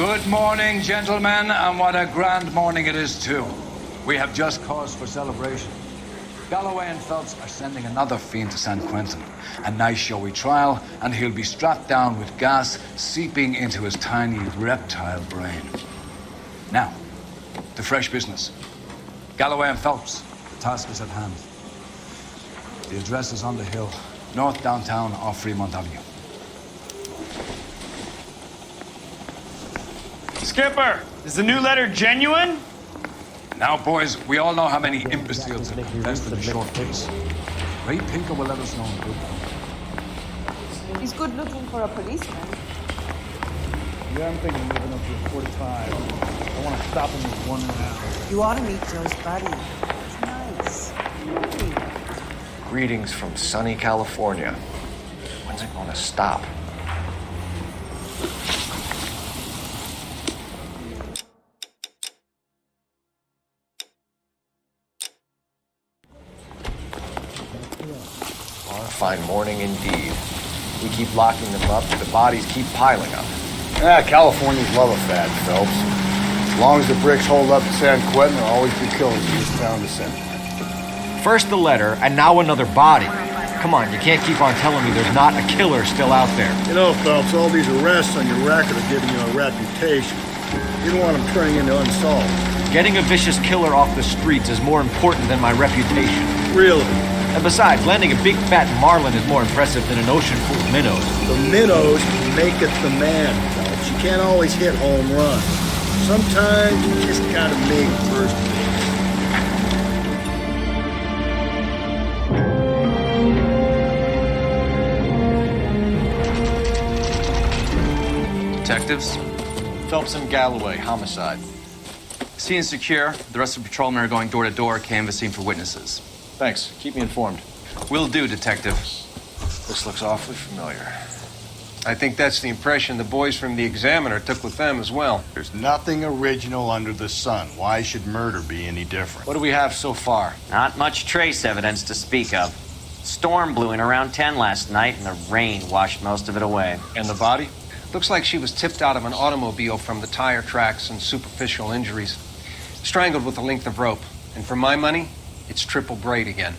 Good morning, gentlemen, and what a grand morning it is, too. We have just cause for celebration. Galloway and Phelps are sending another fiend to San Quentin. A nice showy trial, and he'll be strapped down with gas seeping into his tiny reptile brain. Now, to fresh business. Galloway and Phelps, the task is at hand. The address is on the hill, north downtown off Fremont Avenue. Skipper, is the new letter genuine? Now, boys, we all know how many imbeciles have invested in the short case. Ray Pinker will let us know in good time. He's good looking for a policeman. Yeah, I'm thinking moving up to 45. I want to stop him with one round. You ought to meet Joe's buddy. It's nice. Greetings from sunny California. When's it going to stop? Horrifying morning indeed. We keep locking them up, the bodies keep piling up. Californians love a fad, Phelps. As long as the bricks hold up in San Quentin, there'll always be killers in this town to send. First the letter, and now another body. Come on, you can't keep on telling me there's not a killer still out there. You know, Phelps, all these arrests on your record are giving you a reputation. You don't want them turning into unsolved. Getting a vicious killer off the streets is more important than my reputation. Really? And besides, landing a big fat marlin is more impressive than an ocean full of minnows. The minnows maketh the man, Phelps. You can't always hit home runs. Sometimes you just gotta make first Detectives? Phelps and Galloway, homicide. Scene is secure. The rest of the patrolmen are going door to door, canvassing for witnesses. Thanks. Keep me informed. Will do, Detective. This looks awfully familiar. I think that's the impression the boys from the Examiner took with them as well. There's nothing original under the sun. Why should murder be any different? What do we have so far? Not much trace evidence to speak of. Storm blew in around 10 last night, and the rain washed most of it away. And the body? Looks like she was tipped out of an automobile from the tire tracks and superficial injuries. Strangled with a length of rope. And for my money, it's triple braid again.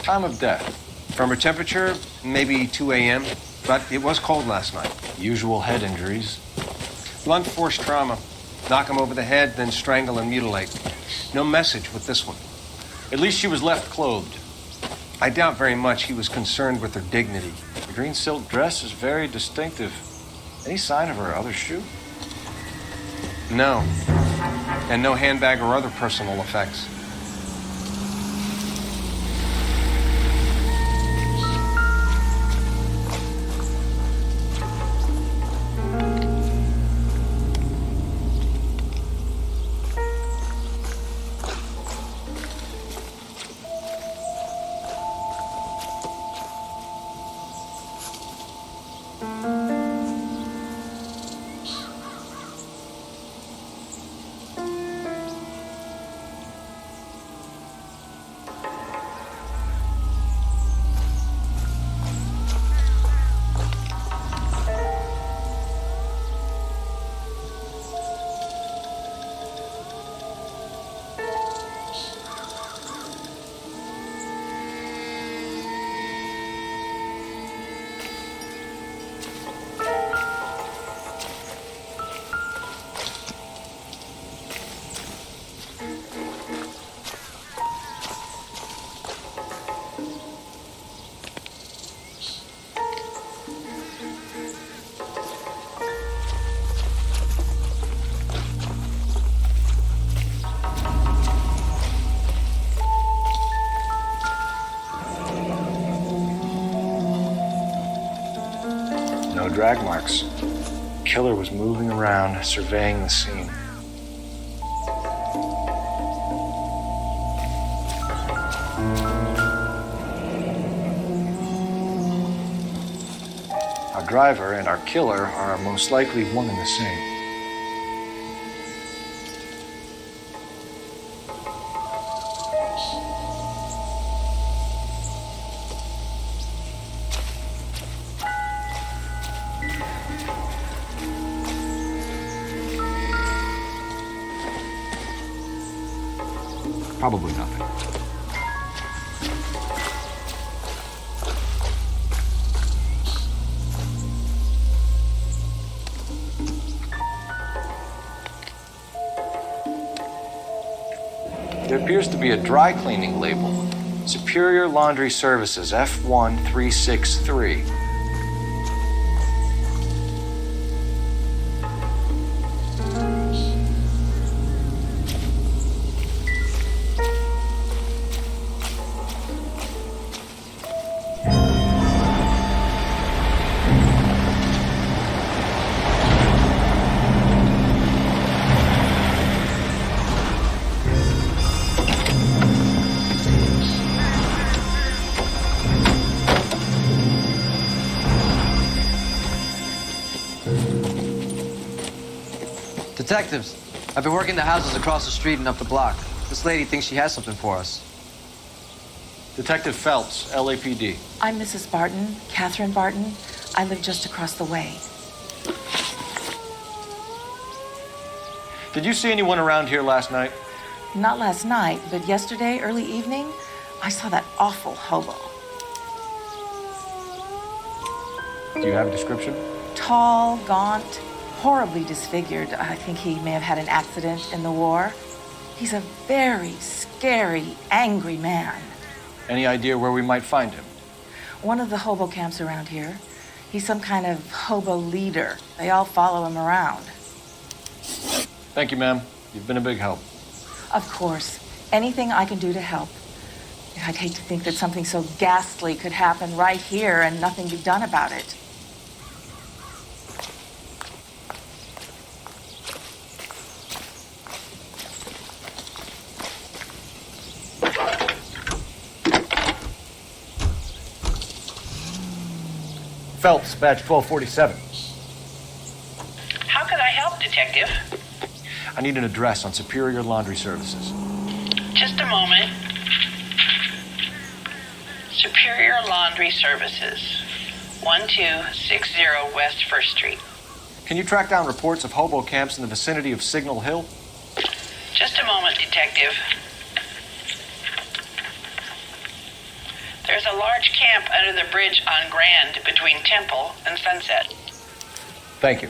Time of death? From her temperature, maybe 2 a.m., but it was cold last night. Usual head injuries. Blunt force trauma. Knock him over the head, then strangle and mutilate. No message with this one. At least she was left clothed. I doubt very much he was concerned with her dignity. The green silk dress is very distinctive. Any sign of her other shoe? No. And no handbag or other personal effects. No drag marks. Killer was moving around, surveying the scene. Our driver and our killer are most likely one and the same. Probably nothing. There appears to be a dry cleaning label. Superior Laundry Services, F1363. Detectives, I've been working the houses across the street and up the block. This lady thinks she has something for us. Detective Phelps, LAPD. I'm Mrs. Barton, Catherine Barton. I live just across the way. Did you see anyone around here last night? Not last night, but yesterday, early evening, I saw that awful hobo. Do you have a description? Tall, gaunt, horribly disfigured. I think he may have had an accident in the war. He's a very scary, angry man. Any idea where we might find him? One of the hobo camps around here. He's some kind of hobo leader. They all follow him around. Thank you, ma'am. You've been a big help. Of course. Anything I can do to help. I'd hate to think that something so ghastly could happen right here and nothing be done about it. Phelps, badge 1247. How can I help, Detective? I need an address on Superior Laundry Services. Just a moment. Superior Laundry Services, 1260 West 1st Street. Can you track down reports of hobo camps in the vicinity of Signal Hill? Just a moment, Detective. There's a large camp under the bridge on Grand between Temple and Sunset. Thank you.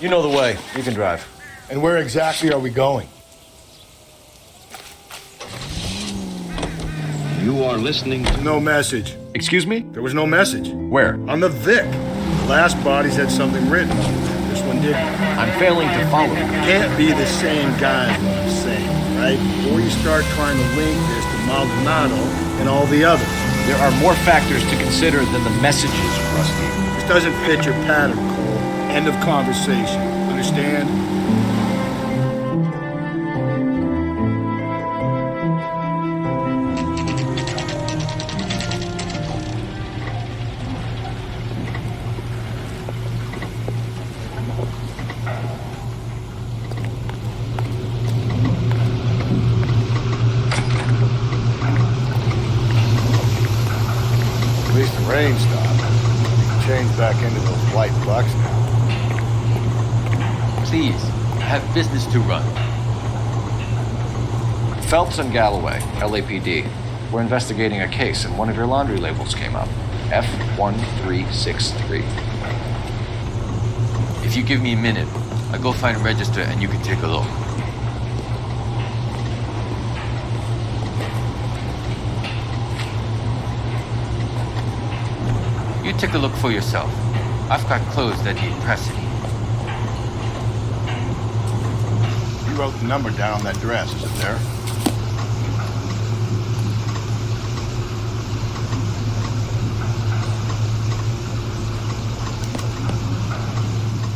You know the way. You can drive. And where exactly are we going? You are listening to... No message. Excuse me? There was no message. Where? On the Vic. The last bodies had something written on them. This one didn't. I'm failing to follow. Can't be the same guy, is what I'm saying, right? Before you start trying to link this to Maldonado and all the others. There are more factors to consider than the messages, Rusty. This doesn't fit your pattern, Cole. End of conversation. Understand? At least the rain stopped. Change back into those white bucks now. Please, I have business to run. Phelps and Galloway, LAPD. We're investigating a case, and one of your laundry labels came up. F1363. If you give me a minute, I'll go find a register and you can take a look. You take a look for yourself. I've got clothes that need pressing. You wrote the number down on that dress, is it there?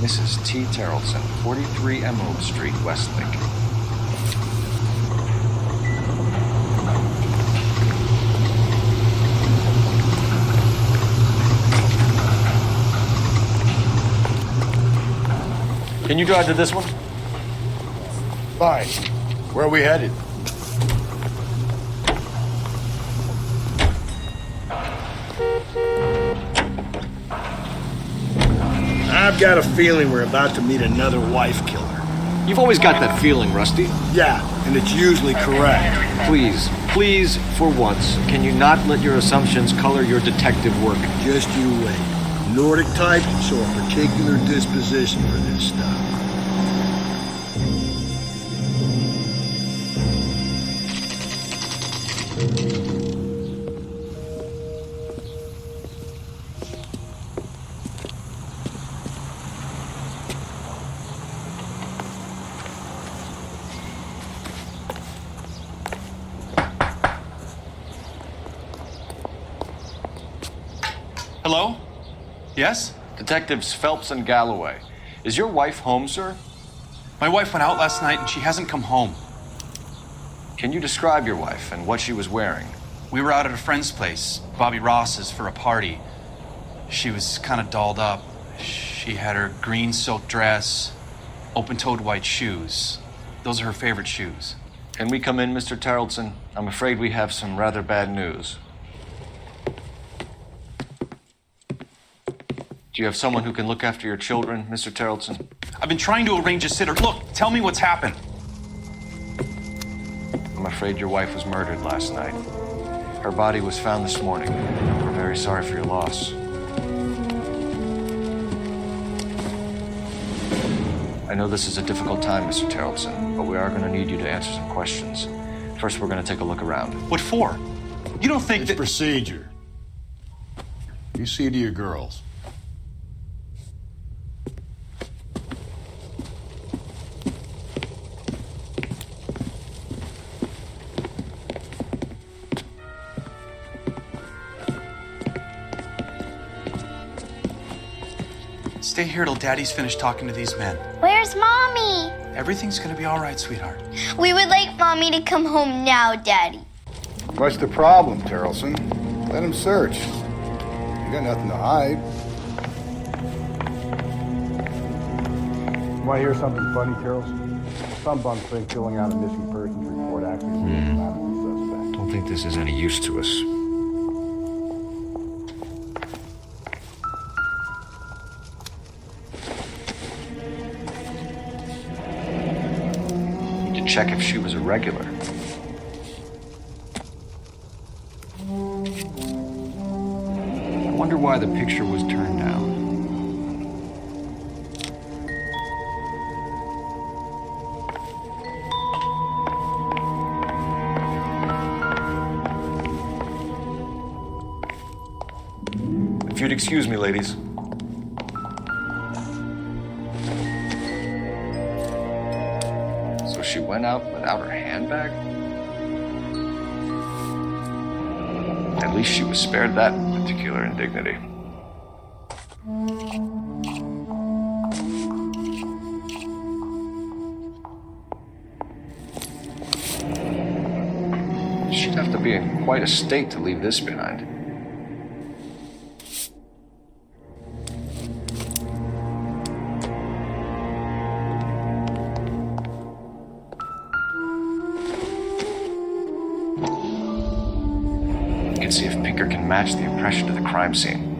Mrs. T. Terrellson, 43 Emerald Street, Westlake. Can you drive to this one? Fine. Where are we headed? I've got a feeling we're about to meet another wife killer. You've always got that feeling, Rusty. Yeah, and it's usually correct. Please, for once, can you not let your assumptions color your detective work? Just you wait. Nordic types show a particular disposition for this stuff. Hello? Yes? Detectives Phelps and Galloway. Is your wife home, sir? My wife went out last night and she hasn't come home. Can you describe your wife and what she was wearing? We were out at a friend's place, Bobby Ross's, for a party. She was kind of dolled up. She had her green silk dress, open-toed white shoes. Those are her favorite shoes. Can we come in, Mr. Tarleton? I'm afraid we have some rather bad news. Do you have someone who can look after your children, Mr. Tarleton? I've been trying to arrange a sitter. Look, tell me what's happened. I'm afraid your wife was murdered last night. Her body was found this morning. We're very sorry for your loss. I know this is a difficult time, Mr. Tarleton, but we are going to need you to answer some questions. First, we're going to take a look around. What for? You don't think It's that... procedure. You see to your girls. Stay here till Daddy's finished talking to these men. Where's Mommy? Everything's gonna be all right, sweetheart. We would like Mommy to come home now, Daddy. What's the problem, Tarleton? Let him search. You got nothing to hide. Want to hear something funny, Tarleton? Some bums think filling out a missing persons report actually is not a suspect. Don't think this is any use to us. Check if she was a regular. I wonder why the picture was turned down. If you'd excuse me, ladies. She went out without her handbag? At least she was spared that particular indignity. She'd have to be in quite a state to leave this behind. See if Pinker can match the impression to the crime scene.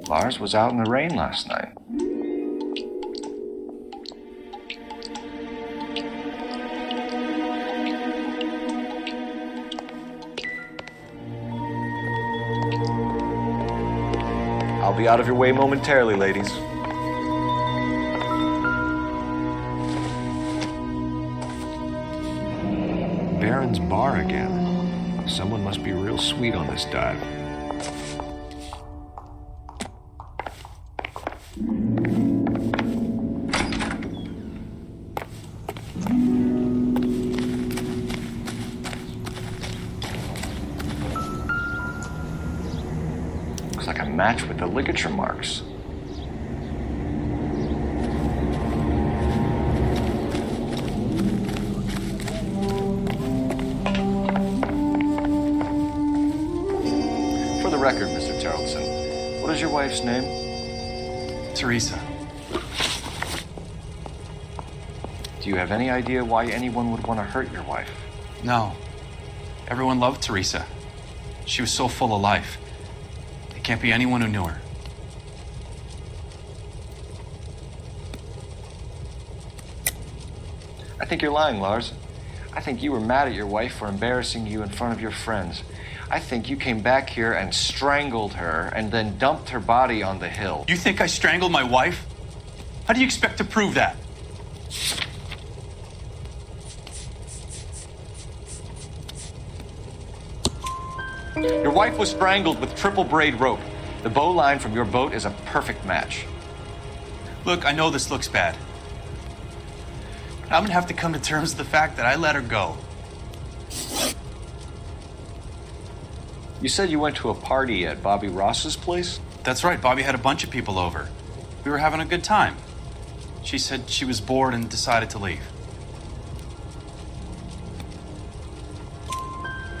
Lars was out in the rain last night. I'll be out of your way momentarily, ladies. Baron's bar again. Someone must be real sweet on this dive. Looks like a match with the ligature marks. For the record, Mr. Tarleton, what is your wife's name? Teresa. Do you have any idea why anyone would want to hurt your wife? No. Everyone loved Teresa. She was so full of life. There can't be anyone who knew her. I think you're lying, Lars. I think you were mad at your wife for embarrassing you in front of your friends. I think you came back here and strangled her and then dumped her body on the hill. You think I strangled my wife? How do you expect to prove that? Your wife was strangled with triple braid rope. The bow line from your boat is a perfect match. Look, I know this looks bad. I'm gonna have to come to terms with the fact that I let her go. You said you went to a party at Bobby Ross's place? That's right, Bobby had a bunch of people over. We were having a good time. She said she was bored and decided to leave.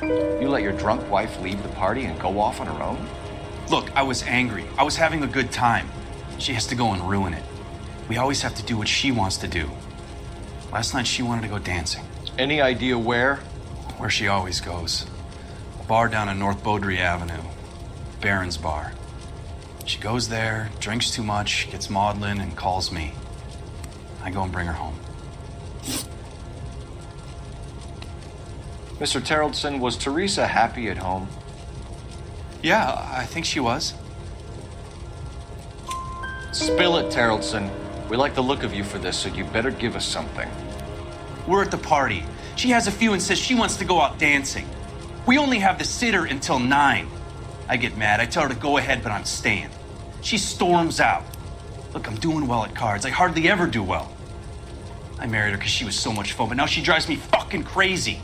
You let your drunk wife leave the party and go off on her own? Look, I was angry. I was having a good time. She has to go and ruin it. We always have to do what she wants to do. Last night she wanted to go dancing. Any idea where? Where she always goes. A bar down on North Beaudry Avenue. Barron's Bar. She goes there, drinks too much, gets maudlin, and calls me. I go and bring her home. Mr. Terrellson, was Teresa happy at home? Yeah, I think she was. Spill it, Terrellson. We like the look of you for this, so you better give us something. We're at the party. She has a few and says she wants to go out dancing. We only have the sitter until 9. I get mad. I tell her to go ahead, but I'm staying. She storms out. Look, I'm doing well at cards. I hardly ever do well. I married her because she was so much fun, but now she drives me fucking crazy.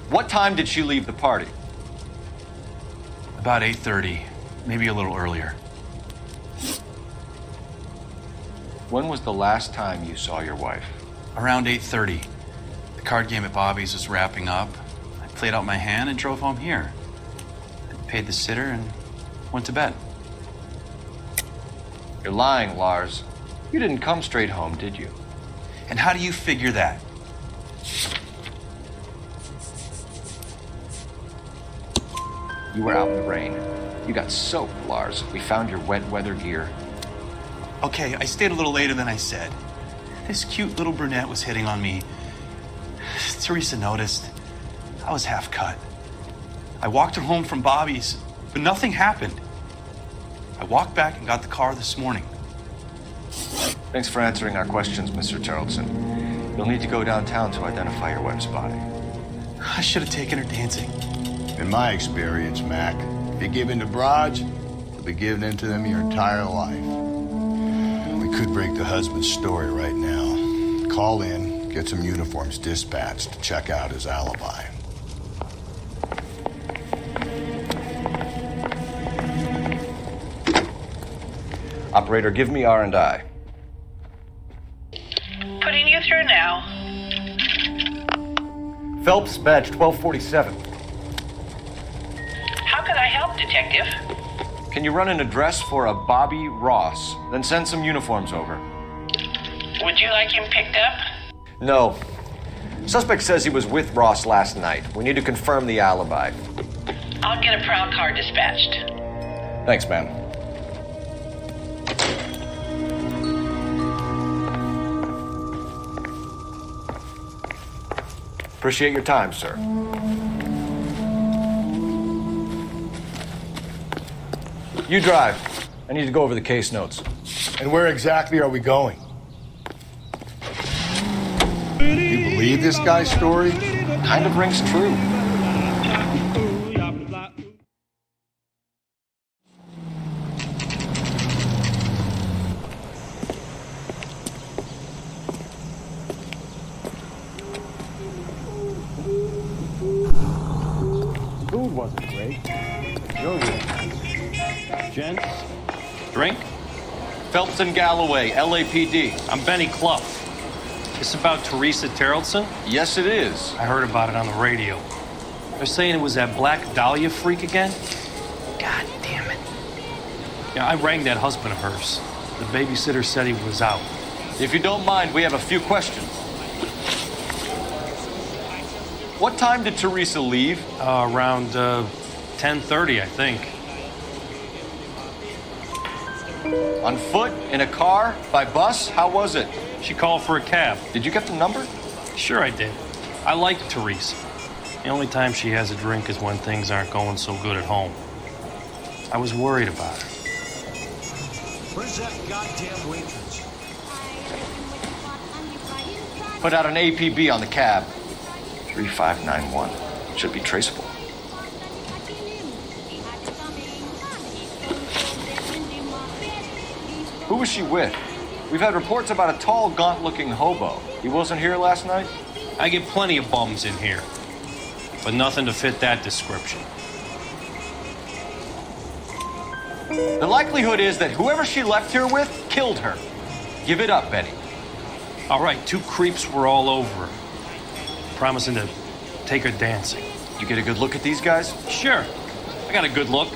What time did she leave the party? About 8:30, maybe a little earlier. When was the last time you saw your wife? Around 8:30. The card game at Bobby's was wrapping up. I played out my hand and drove home here. I paid the sitter and went to bed. You're lying, Lars. You didn't come straight home, did you? And how do you figure that? You were out in the rain. You got soaked, Lars. We found your wet weather gear. Okay, I stayed a little later than I said. This cute little brunette was hitting on me. Teresa noticed. I was half cut. I walked her home from Bobby's, but nothing happened. I walked back and got the car this morning. Thanks for answering our questions, Mr. Terrellson. You'll need to go downtown to identify your wife's body. I should have taken her dancing. In my experience, Mac, if you give in to broads, you'll be giving in to them your entire life. We could break the husband's story right now. Call in, get some uniforms dispatched to check out his alibi. Operator, give me R&I. Putting you through now. Phelps, badge 1247. How can I help, Detective? Can you run an address for a Bobby Ross, then send some uniforms over? Would you like him picked up? No. Suspect says he was with Ross last night. We need to confirm the alibi. I'll get a prowl car dispatched. Thanks, ma'am. Appreciate your time, sir. You drive. I need to go over the case notes. And where exactly are we going? You believe this guy's story? Kind of rings true. Food wasn't great. You're real. Gents? Drink? Phelps and Galloway, LAPD. I'm Benny Clough. This about Teresa Terrellson? Yes, it is. I heard about it on the radio. They're saying it was that Black Dahlia freak again? God damn it. Yeah, I rang that husband of hers. The babysitter said he was out. If you don't mind, we have a few questions. What time did Teresa leave? Around 10:30, I think. On foot? In a car? By bus? How was it? She called for a cab. Did you get the number? Sure I did. I like Teresa. The only time she has a drink is when things aren't going so good at home. I was worried about her. Where's that goddamn waitress? Put out an APB on the cab. 3591. Should be traceable. Who was she with? We've had reports about a tall, gaunt-looking hobo. He wasn't here last night? I get plenty of bums in here, but nothing to fit that description. The likelihood is that whoever she left here with killed her. Give it up, Betty. All right, 2 creeps were all over her, promising to take her dancing. You get a good look at these guys? Sure. I got a good look.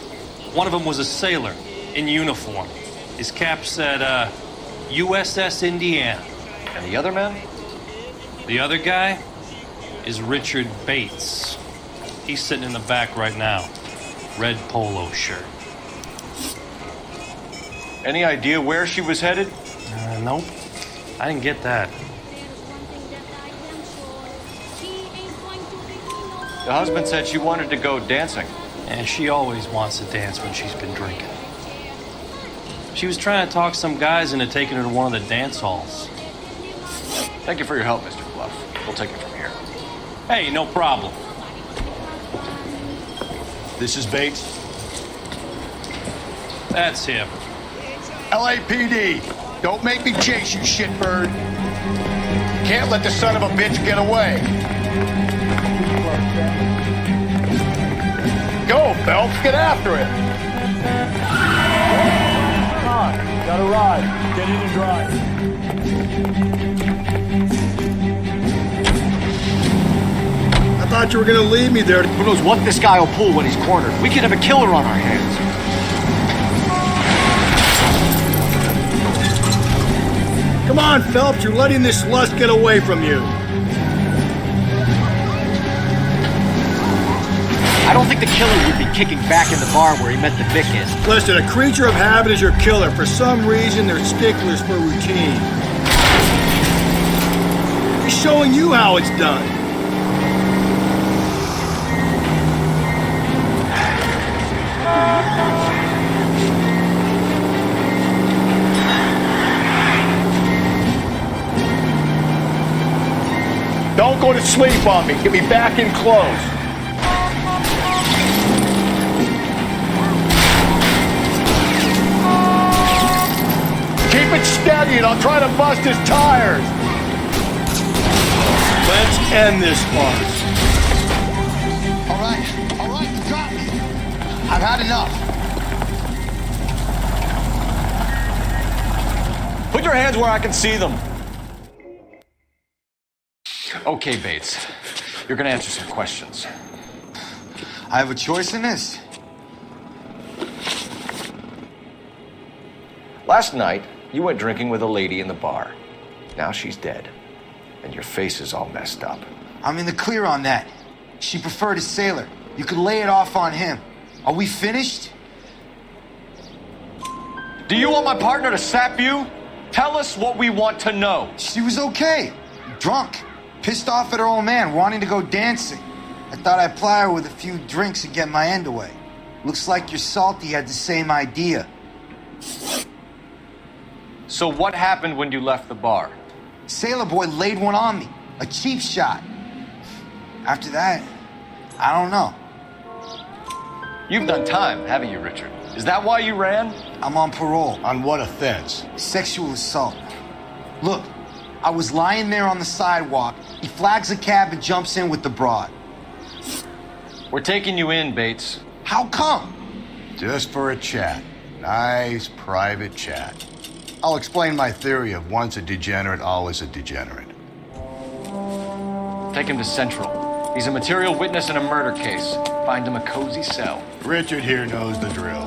One of them was a sailor in uniform. His cap said, USS Indiana. And the other man? The other guy is Richard Bates. He's sitting in the back right now. Red polo shirt. Any idea where she was headed? Nope. I didn't get that. The husband said she wanted to go dancing. And she always wants to dance when she's been drinking. She was trying to talk some guys into taking her to one of the dance halls. Thank you for your help, Mr. Bluff. We'll take it from here. Hey, no problem. This is Bates. That's him. LAPD, don't make me chase you, shitbird. Can't let the son of a bitch get away. Go, Phelps, get after it. Come on, got a ride. Get in and drive. I thought you were gonna leave me there. Who knows what this guy will pull when he's cornered? We could have a killer on our hands. Come on, Phelps, you're letting this lust get away from you. I don't think the killer would be kicking back in the bar where he met the Vickers. Listen, a creature of habit is your killer. For some reason, they're sticklers for routine. He's showing you how it's done. Don't go to sleep on me. Get me back in close. Keep it steady and I'll try to bust his tires. Let's end this farce. All right, you got me. I've had enough. Put your hands where I can see them. Okay, Bates. You're gonna answer some questions. I have a choice in this. Last night, you went drinking with a lady in the bar. Now she's dead. And your face is all messed up. I'm in the clear on that. She preferred a sailor. You could lay it off on him. Are we finished? Do you want my partner to sap you? Tell us what we want to know. She was okay. Drunk. Pissed off at her old man, wanting to go dancing. I thought I'd ply her with a few drinks and get my end away. Looks like your Salty had the same idea. So what happened when you left the bar? Sailor boy laid one on me. A cheap shot. After that, I don't know. You've done time, haven't you, Richard? Is that why you ran? I'm on parole. On what offense? Sexual assault. Look, I was lying there on the sidewalk. He flags a cab and jumps in with the broad. We're taking you in, Bates. How come? Just for a chat. Nice private chat. I'll explain my theory of once a degenerate, always a degenerate. Take him to Central. He's a material witness in a murder case. Find him a cozy cell. Richard here knows the drill.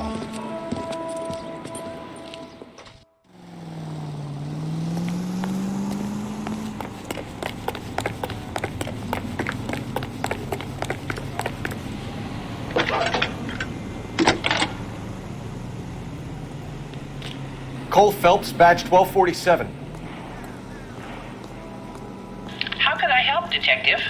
Nicole Phelps, badge 1247. How can I help, Detective?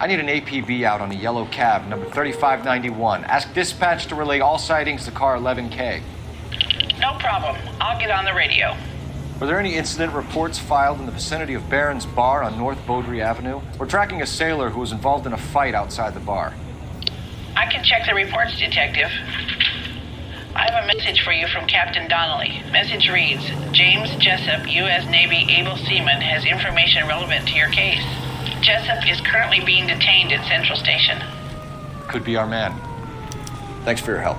I need an APB out on a yellow cab, number 3591. Ask dispatch to relay all sightings to car 11K. No problem. I'll get on the radio. Were there any incident reports filed in the vicinity of Barron's Bar on North Beaudry Avenue? We're tracking a sailor who was involved in a fight outside the bar. I can check the reports, Detective. I have a message for you from Captain Donnelly. Message reads, James Jessup, U.S. Navy able seaman, has information relevant to your case. Jessup is currently being detained at Central Station. Could be our man. Thanks for your help.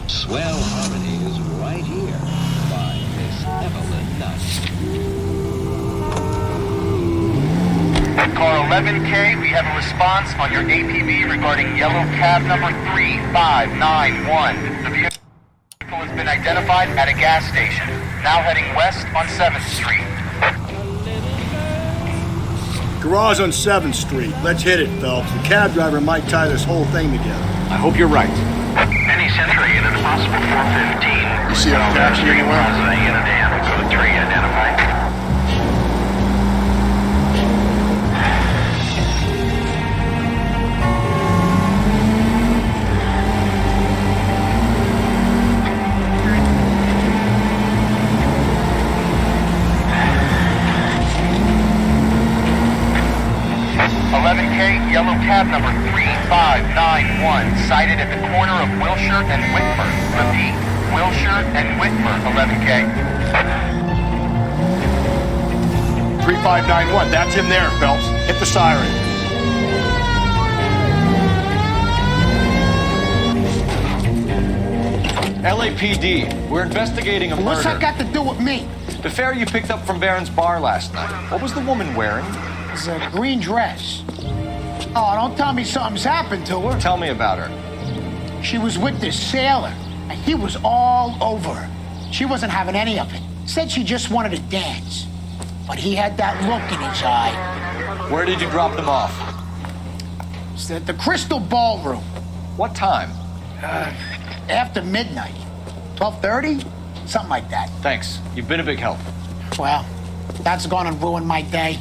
Swell Harmony is right here by Miss Evelyn Nutt. At car 11K, we have a response on your APB regarding yellow cab number 3591. The vehicle has been identified at a gas station, now heading west on 7th Street. Garage on 7th Street. Let's hit it, Phelps. The cab driver might tie this whole thing together. I hope you're right. Any Century unit, possible 415. You see a taxi anywhere? Unit and code 3 identified. Yellow cab number 3591, sighted at the corner of Wilshire and Whitmer. Repeat, Wilshire and Whitmer, 11K. 3591, that's him there, Phelps. Hit the siren. LAPD, we're investigating a murder. What's that got to do with me? The fare you picked up from Barron's Bar last night. What was the woman wearing? It's a green dress. Oh, don't tell me something's happened to her. Tell me about her. She was with this sailor, and he was all over her. She wasn't having any of it. Said she just wanted to dance. But he had that look in his eye. Where did you drop them off? It's at the Crystal Ballroom. What time? After midnight. 12:30? Something like that. Thanks. You've been a big help. Well, that's gone and ruined my day.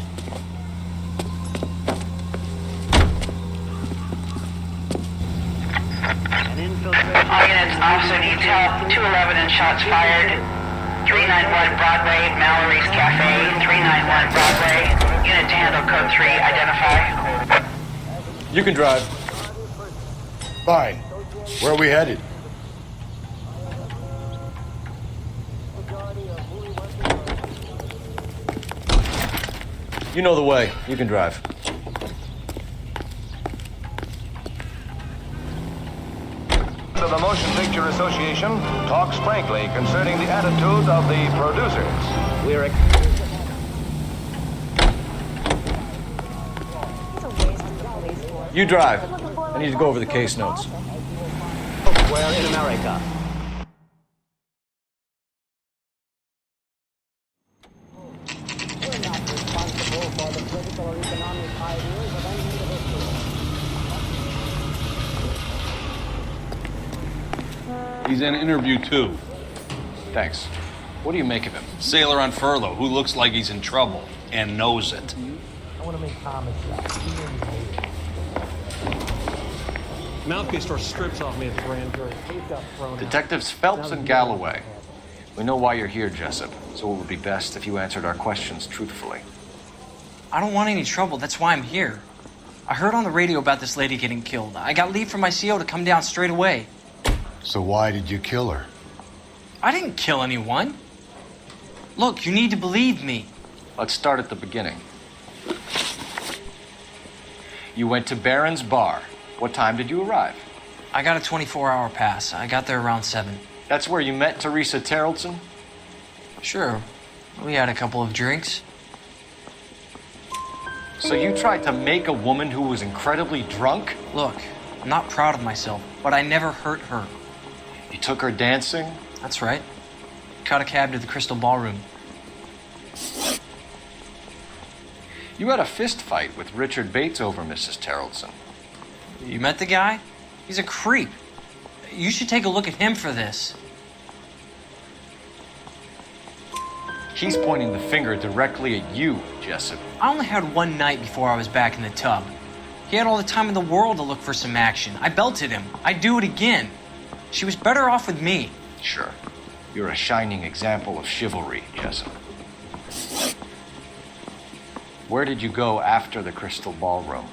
All units, officer needs help. 211 and shots fired. 391 Broadway, Mallory's Cafe. 391 Broadway. Unit to handle code 3, identify. You can drive. Fine. Where are we headed? You know the way. You can drive. The Motion Picture Association talks frankly concerning the attitude of the producers. We're You drive. I need to go over the case notes. Where in America? He's in interview 2. Thanks. What do you make of him? Sailor on furlough who looks like he's in trouble and knows it. I want to make homicide. Mouthpiece or strips off me at the grand jury. Detectives Phelps and Galloway. We know why you're here, Jessup, so it would be best if you answered our questions truthfully. I don't want any trouble. That's why I'm here. I heard on the radio about this lady getting killed. I got leave from my CO to come down straight away. So why did you kill her? I didn't kill anyone. Look, you need to believe me. Let's start at the beginning. You went to Barron's Bar. What time did you arrive? I got a 24-hour pass. I got there around 7. That's where you met Teresa Terrellson? Sure. We had a couple of drinks. So you tried to make a woman who was incredibly drunk? Look, I'm not proud of myself, but I never hurt her. You took her dancing? That's right. Caught a cab to the Crystal Ballroom. You had a fist fight with Richard Bates over Mrs. Terrellson. You met the guy? He's a creep. You should take a look at him for this. He's pointing the finger directly at you, Jessup. I only had one night before I was back in the tub. He had all the time in the world to look for some action. I belted him. I'd do it again. She was better off with me. Sure. You're a shining example of chivalry, Jessup. Where did you go after the Crystal Ballroom?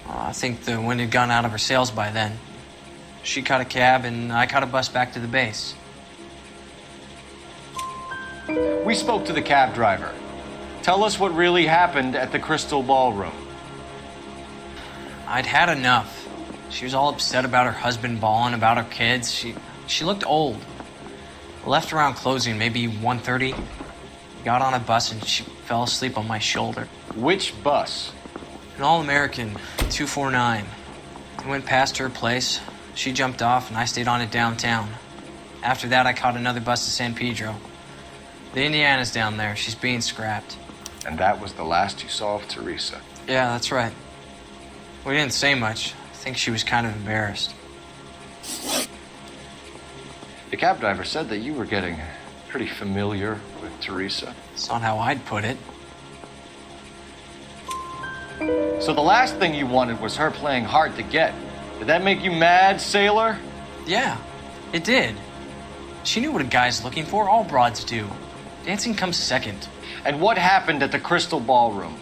I think the wind had gone out of her sails by then. She caught a cab and I caught a bus back to the base. We spoke to the cab driver. Tell us what really happened at the Crystal Ballroom. I'd had enough. She was all upset about her husband bawling about her kids. She looked old. Left around closing, maybe 1:30. Got on a bus and she fell asleep on my shoulder. Which bus? An All-American, 249. I went past her place. She jumped off and I stayed on it downtown. After that, I caught another bus to San Pedro. The Indiana's down there. She's being scrapped. And that was the last you saw of Teresa? Yeah, that's right. We didn't say much. I think she was kind of embarrassed. The cab driver said that you were getting pretty familiar with Teresa. It's not how I'd put it. So the last thing you wanted was her playing hard to get. Did that make you mad, sailor? Yeah, it did. She knew what a guy's looking for. All broads do. Dancing comes second. And what happened at the Crystal Ballroom?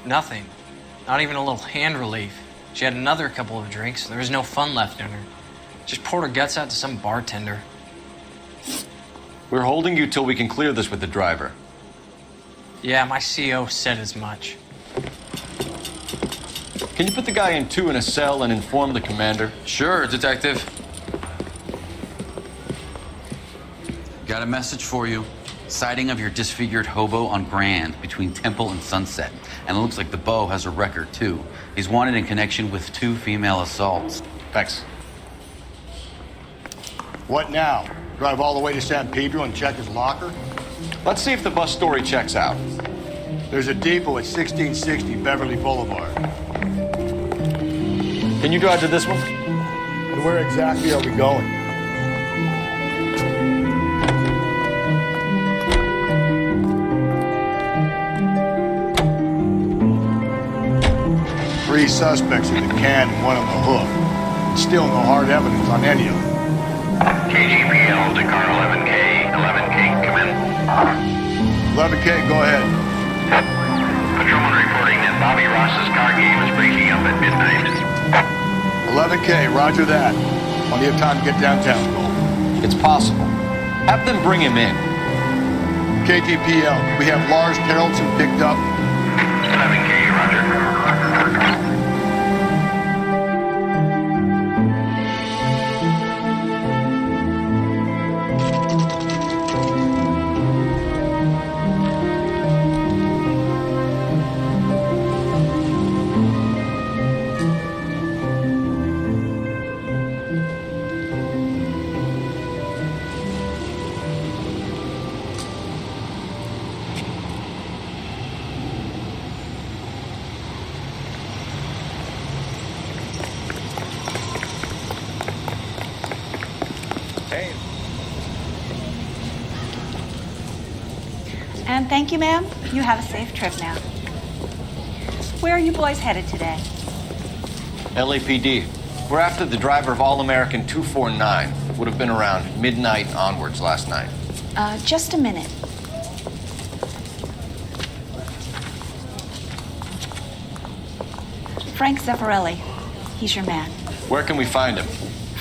Nothing. Not even a little hand relief. She had another couple of drinks. There was no fun left in her. Just poured her guts out to some bartender. We're holding you till we can clear this with the driver. Yeah, my CO said as much. Can you put the guy in two in a cell and inform the commander? Sure, Detective. Got a message for you. Sighting of your disfigured hobo on Grand between Temple and Sunset. And it looks like the Beau has a record, too. He's wanted in connection with 2 female assaults. Thanks. What now? Drive all the way to San Pedro and check his locker? Let's see if the bus story checks out. There's a depot at 1660 Beverly Boulevard. Can you drive to this one? And where exactly are we going? Three suspects in the can and one on the hook. And still no hard evidence on any of them. KGPL to car 11K. 11K, come in. 11K, go ahead. Patrolman reporting that Bobby Ross's car game is breaking up at midnight. 11K, roger that. Plenty of time to get downtown, Cole. It's possible. Have them bring him in. KTPL, we have Lars Terrellson picked up. 11K, roger. And thank you, ma'am. You have a safe trip now. Where are you boys headed today? LAPD. We're after the driver of All-American 249. Would have been around midnight onwards last night. Just a minute. Frank Zeffirelli. He's your man. Where can we find him?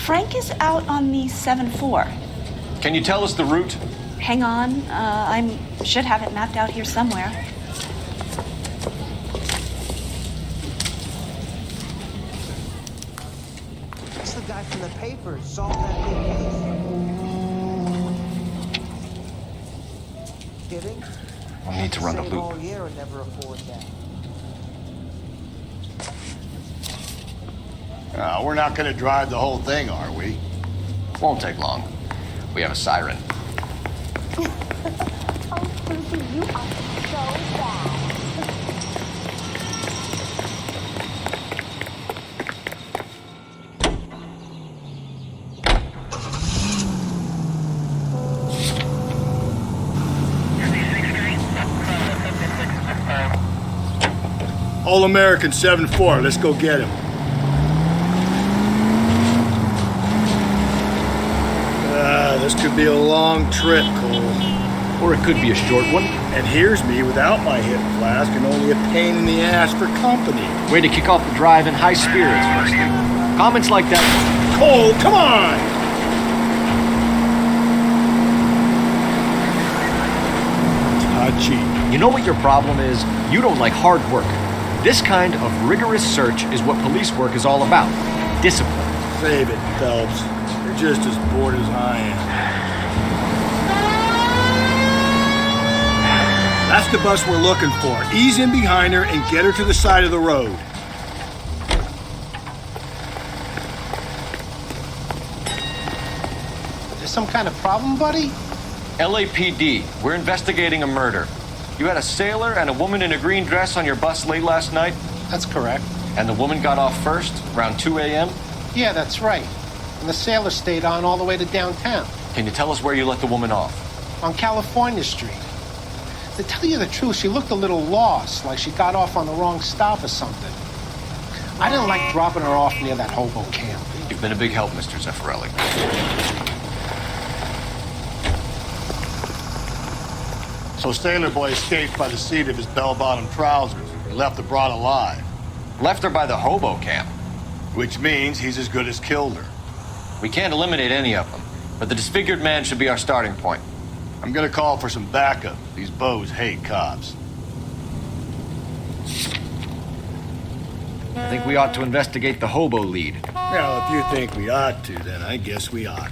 Frank is out on the 7-4. Can you tell us the route? Hang on. I should have it mapped out here somewhere. That's the guy from the paper. Solved that big case. Kidding? We'll need to run the Save loop. all year and never afford that. We're not going to drive the whole thing, are we? Won't take long. We have a siren. Oh, Susie, you are so bad. All-American 7-4. Let's go get him. This could be a long trip, Cole. Or it could be a short one. And here's me without my hip flask and only a pain in the ass for company. Way to kick off the drive in high spirits, Rusty. Comments like that... Cole, come on! Touchy. You know what your problem is? You don't like hard work. This kind of rigorous search is what police work is all about. Discipline. Save it, Phelps. You're just as bored as I am. That's the bus we're looking for. Ease in behind her and get her to the side of the road. Is there some kind of problem, buddy? LAPD, we're investigating a murder. You had a sailor and a woman in a green dress on your bus late last night? That's correct. And the woman got off first, around 2 a.m.? Yeah, that's right. And the sailor stayed on all the way to downtown. Can you tell us where you let the woman off? On California Street. To tell you the truth, she looked a little lost, like she got off on the wrong stop or something. I didn't like dropping her off near that hobo camp. You've been a big help, Mr. Zeffirelli. So Sailor Boy escaped by the seat of his bell-bottom trousers. He left the broad alive. Left her by the hobo camp. Which means he's as good as killed her. We can't eliminate any of them, but the disfigured man should be our starting point. I'm gonna call for some backup. These bows hate cops. I think we ought to investigate the hobo lead. Well, if you think we ought to, then I guess we ought.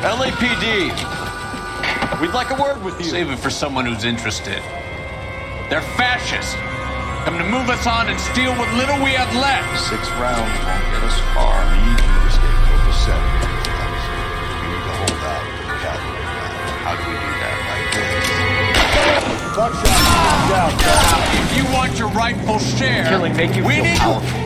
LAPD, we'd like a word with you. Save it for someone who's interested. They're fascists. Come to move us on and steal what little we have left. 6 rounds won't get us far. We need you to stay focused, set it. We need to hold out until the cavalry arrive. How do we do that? Buckshot, down. If you want your rightful share, Killing make you feel powerful.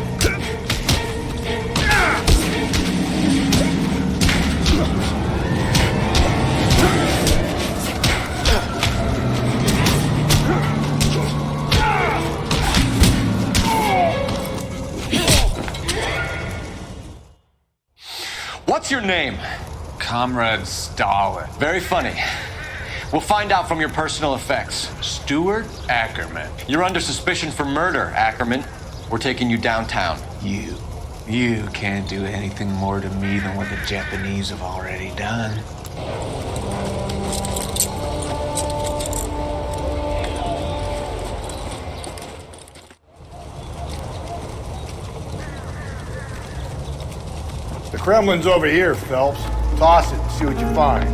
What's your name? Comrade Stalin. Very funny. We'll find out from your personal effects. Stuart Ackerman. You're under suspicion for murder, Ackerman. We're taking you downtown. You can't do anything more to me than what the Japanese have already done. The Kremlin's over here, Phelps. Toss it and see what you find.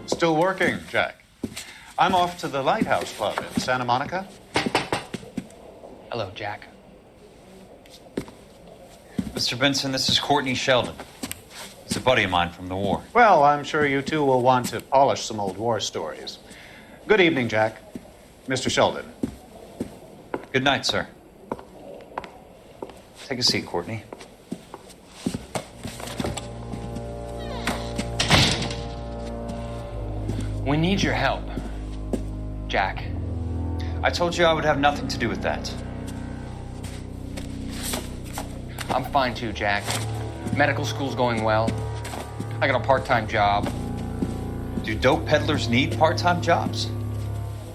Still working, Jack. I'm off to the Lighthouse Club in Santa Monica. Hello, Jack. Mr. Benson, this is Courtney Sheldon. He's a buddy of mine from the war. Well, I'm sure you two will want to polish some old war stories. Good evening, Jack. Mr. Sheldon. Good night, sir. Take a seat, Courtney. We need your help, Jack. I told you I would have nothing to do with that. I'm fine too, Jack. Medical school's going well. I got a part-time job. Do dope peddlers need part-time jobs?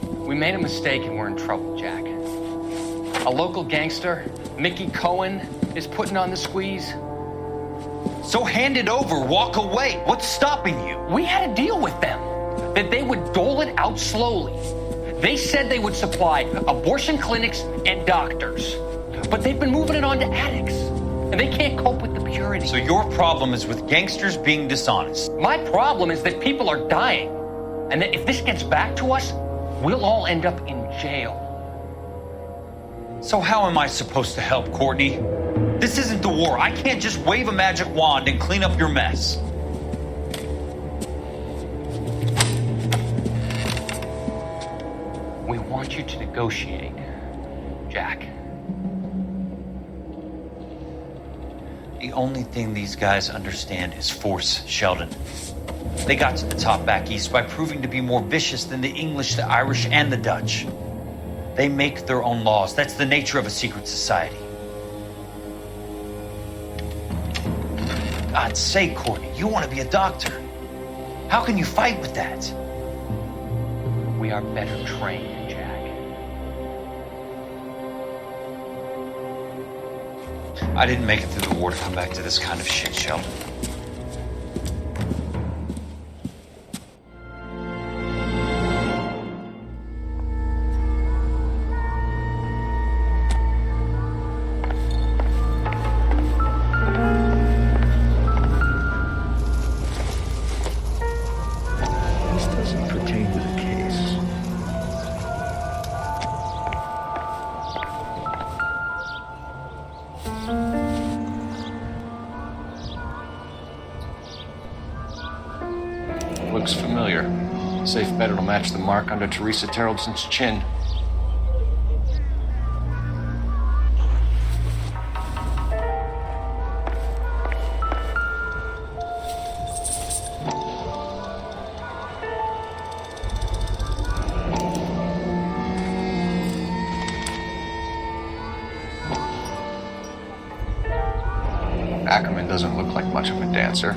We made a mistake and we're in trouble, Jack. A local gangster, Mickey Cohen, is putting on the squeeze. So hand it over, walk away. What's stopping you? We had a deal with them that they would dole it out slowly. They said they would supply abortion clinics and doctors, but they've been moving it on to addicts, and they can't cope with the purity. So your problem is with gangsters being dishonest? My problem is that people are dying, and that if this gets back to us, we'll all end up in jail. So how am I supposed to help, Courtney? This isn't the war. I can't just wave a magic wand and clean up your mess. We want you to negotiate, Jack. The only thing these guys understand is force, Sheldon. They got to the top back east by proving to be more vicious than the English, the Irish, and the Dutch. They make their own laws. That's the nature of a secret society. God's sake, Courtney, you want to be a doctor. How can you fight with that? We are better trained, Jack. I didn't make it through the war to come back to this kind of shit, Sheldon. This doesn't pertain to the case. Looks familiar. Safe bet it'll match the mark under Teresa Terreldson's chin. Ackerman doesn't look like much of a dancer.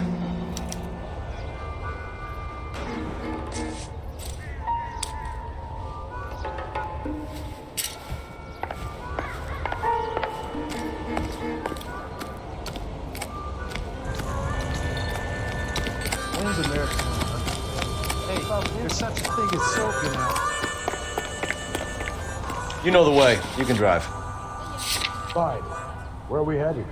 When's America? Hey, there's such a thing as soap, you know. You know the way. You can drive. Fine. Where are we headed?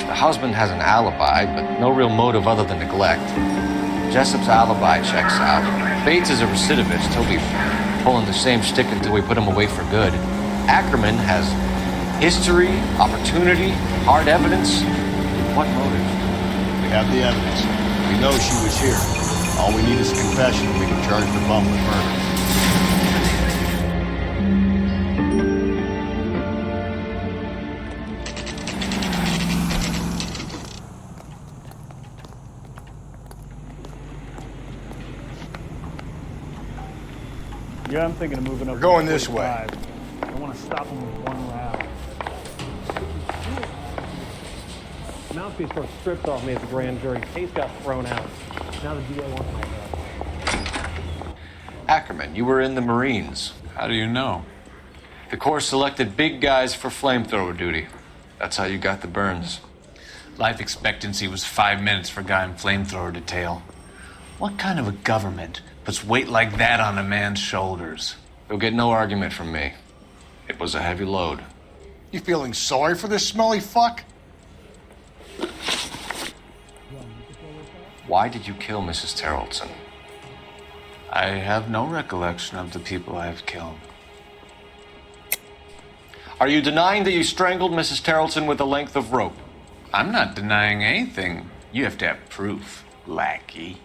The husband has an alibi, but no real motive other than neglect. Jessup's alibi checks out. Bates is a recidivist. He'll be pulling the same stick until we put him away for good. Ackerman has history, opportunity, hard evidence. What motive? We have the evidence. We know she was here. All we need is a confession and we can charge the bum with murder. Yeah, I'm thinking of moving up. We're going this way. I want to stop him with one round. Mouthpiece sort of stripped off me at the grand jury. Case got thrown out. Now the DA wants my head. Ackerman, you were in the Marines. How do you know? The Corps selected big guys for flamethrower duty. That's how you got the burns. Life expectancy was 5 minutes for a guy in flamethrower detail. What kind of a government puts weight like that on a man's shoulders? You'll get no argument from me. It was a heavy load. You feeling sorry for this smelly fuck? Why did you kill Mrs. Terreldson? I have no recollection of the people I have killed. Are you denying that you strangled Mrs. Terreldson with a length of rope? I'm not denying anything. You have to have proof, lackey.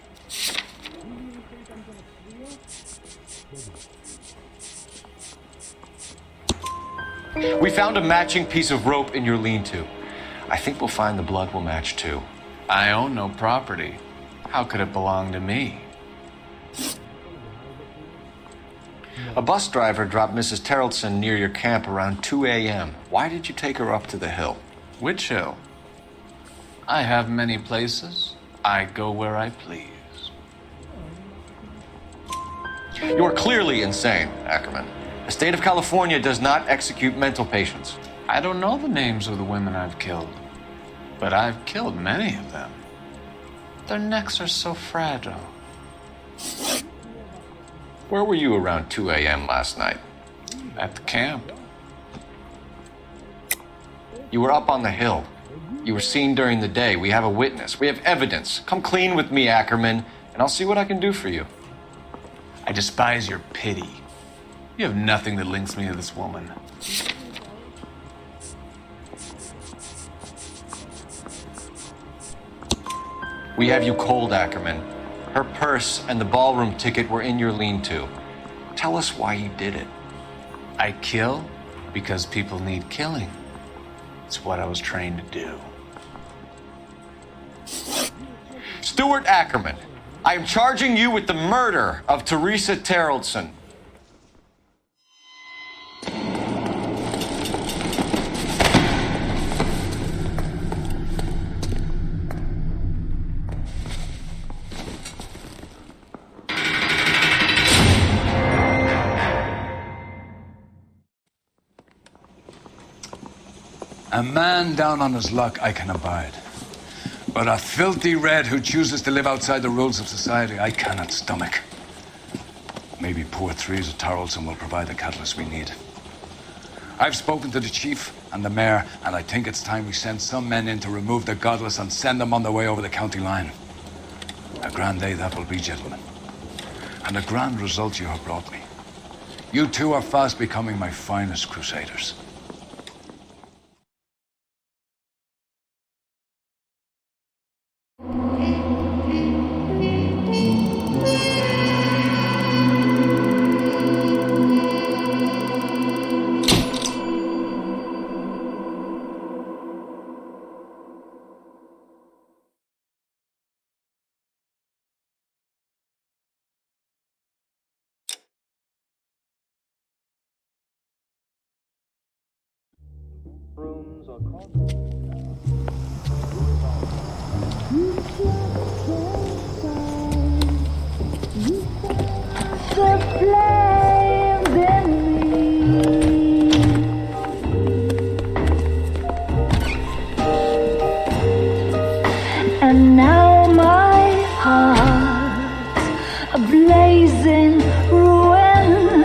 We found a matching piece of rope in your lean-to. I think we'll find the blood will match too. I own no property. How could it belong to me? A bus driver dropped Mrs. Terreldson near your camp around 2 a.m. Why did you take her up to the hill? Which hill? I have many places. I go where I please. You are clearly insane, Ackerman. The state of California does not execute mental patients. I don't know the names of the women I've killed, but I've killed many of them. Their necks are so fragile. Where were you around 2 a.m. last night? At the camp. You were up on the hill. You were seen during the day. We have a witness. We have evidence. Come clean with me, Ackerman, and I'll see what I can do for you. I despise your pity. You have nothing that links me to this woman. We have you cold, Ackerman. Her purse and the ballroom ticket were in your lean-to. Tell us why you did it. I kill because people need killing. It's what I was trained to do. Stuart Ackerman, I am charging you with the murder of Teresa Terrellson. A man down on his luck I can abide. But a filthy red who chooses to live outside the rules of society, I cannot stomach. Maybe poor Teresa Tarleton will provide the catalyst we need. I've spoken to the chief and the mayor, and I think it's time we send some men in to remove the godless and send them on their way over the county line. A grand day that will be, gentlemen. And a grand result you have brought me. You two are fast becoming my finest crusaders. And now my heart's a blazing ruin.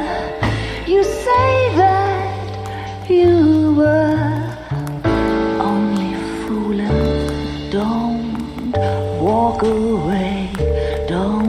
You say that you were only fooling. Don't walk away. Don't